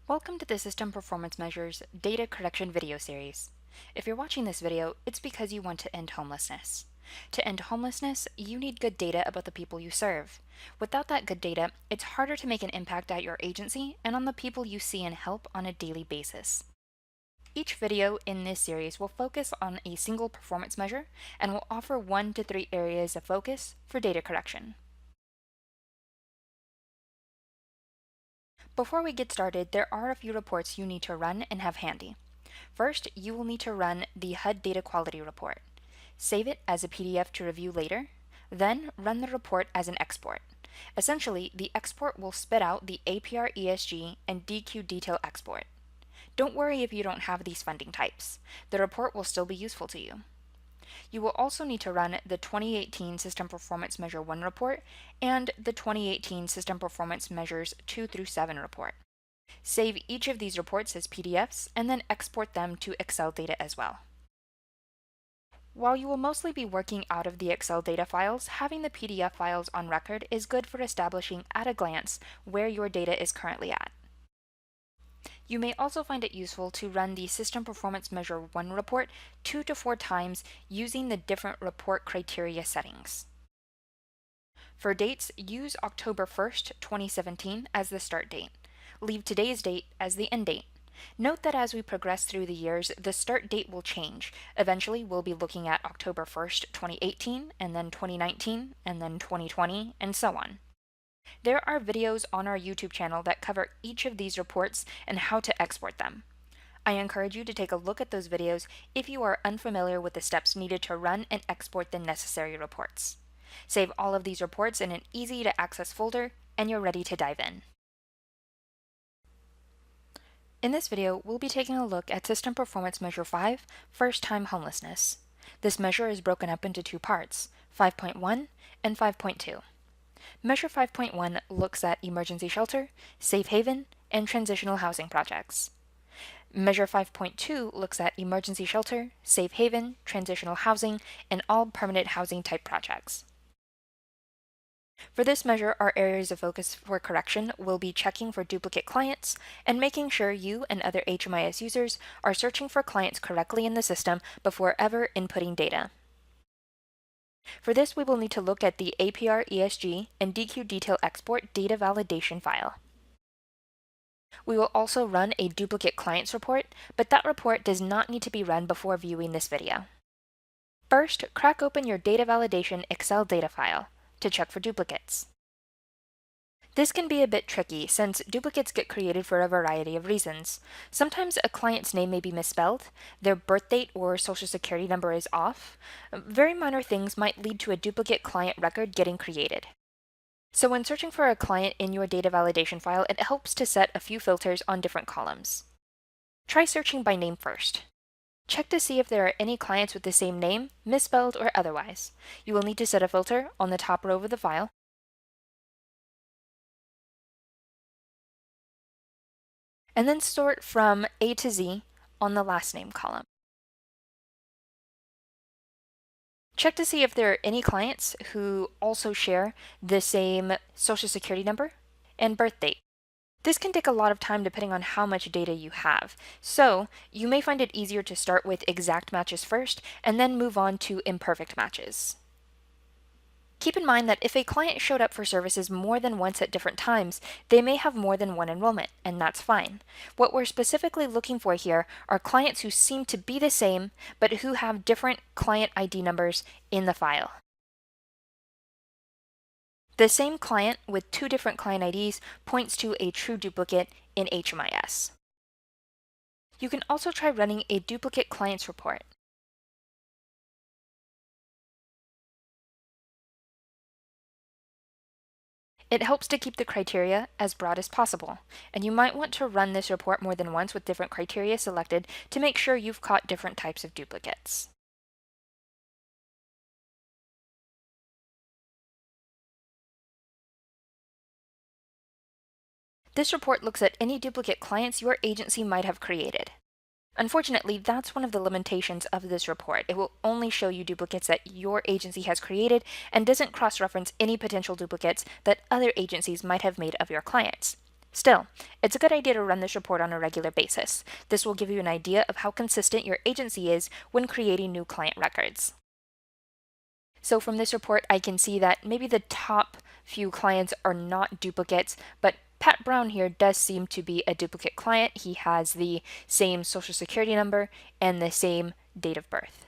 Welcome to the System Performance Measures Data Correction video series. If you're watching this video, it's because you want to end homelessness. To end homelessness, you need good data about the people you serve. Without that good data, it's harder to make an impact at your agency and on the people you see and help on a daily basis. Each video in this series will focus on a single performance measure and will offer 1 to 3 areas of focus for data correction. Before we get started, there are a few reports you need to run and have handy. First, you will need to run the HUD Data Quality Report. Save it as a PDF to review later, then run the report as an export. Essentially, the export will spit out the APR ESG and DQ detail export. Don't worry if you don't have these funding types. The report will still be useful to you. You will also need to run the 2018 System Performance Measure 1 report and the 2018 System Performance Measures 2 through 7 report. Save each of these reports as PDFs and then export them to Excel data as well. While you will mostly be working out of the Excel data files, having the PDF files on record is good for establishing at a glance where your data is currently at. You may also find it useful to run the System Performance Measure 1 report 2 to 4 times using the different report criteria settings. For dates, use October 1st, 2017 as the start date. Leave today's date as the end date. Note that as we progress through the years, the start date will change. Eventually, we'll be looking at October 1st, 2018, and then 2019, and then 2020, and so on. There are videos on our YouTube channel that cover each of these reports and how to export them. I encourage you to take a look at those videos if you are unfamiliar with the steps needed to run and export the necessary reports. Save all of these reports in an easy-to-access folder, and you're ready to dive in. In this video, we'll be taking a look at System Performance Measure 5, First-Time Homelessness. This measure is broken up into 2 parts, 5.1 and 5.2. Measure 5.1 looks at emergency shelter, safe haven, and transitional housing projects. Measure 5.2 looks at emergency shelter, safe haven, transitional housing, and all permanent housing type projects. For this measure, our areas of focus for correction will be checking for duplicate clients and making sure you and other HMIS users are searching for clients correctly in the system before ever inputting data. For this, we will need to look at the APR ESG and DQ detail export data validation file. We will also run a duplicate clients report, but that report does not need to be run before viewing this video. First, crack open your data validation Excel data file to check for duplicates. This can be a bit tricky since duplicates get created for a variety of reasons. Sometimes a client's name may be misspelled, their birth date or social security number is off. Very minor things might lead to a duplicate client record getting created. So when searching for a client in your data validation file, it helps to set a few filters on different columns. Try searching by name first. Check to see if there are any clients with the same name, misspelled or otherwise. You will need to set a filter on the top row of the file, and then sort from A to Z on the last name column. Check to see if there are any clients who also share the same social security number and birth date. This can take a lot of time depending on how much data you have, so you may find it easier to start with exact matches first and then move on to imperfect matches. Keep in mind that if a client showed up for services more than once at different times, they may have more than one enrollment, and that's fine. What we're specifically looking for here are clients who seem to be the same, but who have different client ID numbers in the file. The same client with 2 different client IDs points to a true duplicate in HMIS. You can also try running a duplicate clients report. It helps to keep the criteria as broad as possible, and you might want to run this report more than once with different criteria selected to make sure you've caught different types of duplicates. This report looks at any duplicate clients your agency might have created. Unfortunately, that's one of the limitations of this report. It will only show you duplicates that your agency has created and doesn't cross-reference any potential duplicates that other agencies might have made of your clients. Still, it's a good idea to run this report on a regular basis. This will give you an idea of how consistent your agency is when creating new client records. So from this report, I can see that maybe the top few clients are not duplicates, but Pat Brown here does seem to be a duplicate client. He has the same social security number and the same date of birth.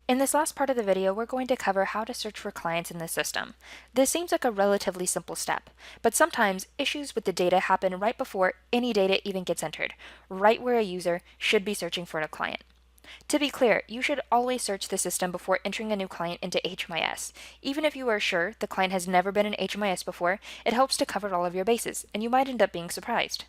In this last part of the video, we're going to cover how to search for clients in the system. This seems like a relatively simple step, but sometimes issues with the data happen right before any data even gets entered, right where a user should be searching for a client. To be clear, you should always search the system before entering a new client into HMIS. Even if you are sure the client has never been in HMIS before, it helps to cover all of your bases, and you might end up being surprised.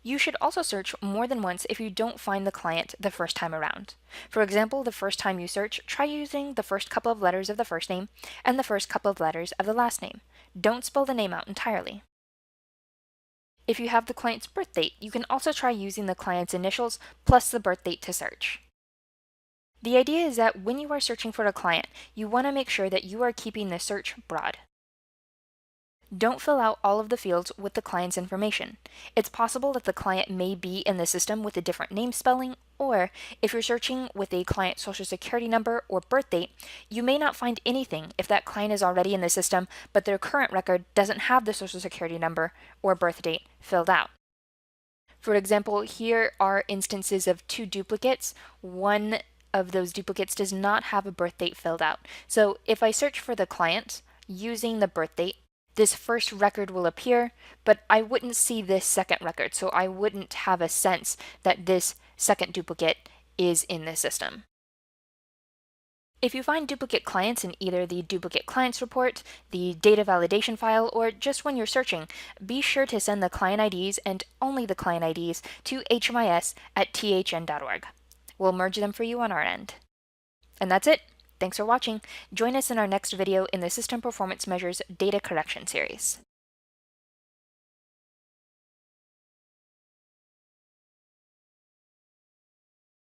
You should also search more than once if you don't find the client the first time around. For example, the first time you search, try using the first couple of letters of the first name and the first couple of letters of the last name. Don't spell the name out entirely. If you have the client's birth date, you can also try using the client's initials plus the birth date to search. The idea is that when you are searching for a client, you want to make sure that you are keeping the search broad. Don't fill out all of the fields with the client's information. It's possible that the client may be in the system with a different name spelling, or if you're searching with a client's social security number or birth date, you may not find anything if that client is already in the system, but their current record doesn't have the social security number or birth date filled out. For example, here are instances of two duplicates. One of those duplicates does not have a birth date filled out. So if I search for the client using the birth date, this first record will appear, but I wouldn't see this second record, so I wouldn't have a sense that this second duplicate is in the system. If you find duplicate clients in either the duplicate clients report, the data validation file, or just when you're searching, be sure to send the client IDs and only the client IDs to hmis@thn.org. We'll merge them for you on our end. And that's it. Thanks for watching. Join us in our next video in the System Performance Measures Data Correction series.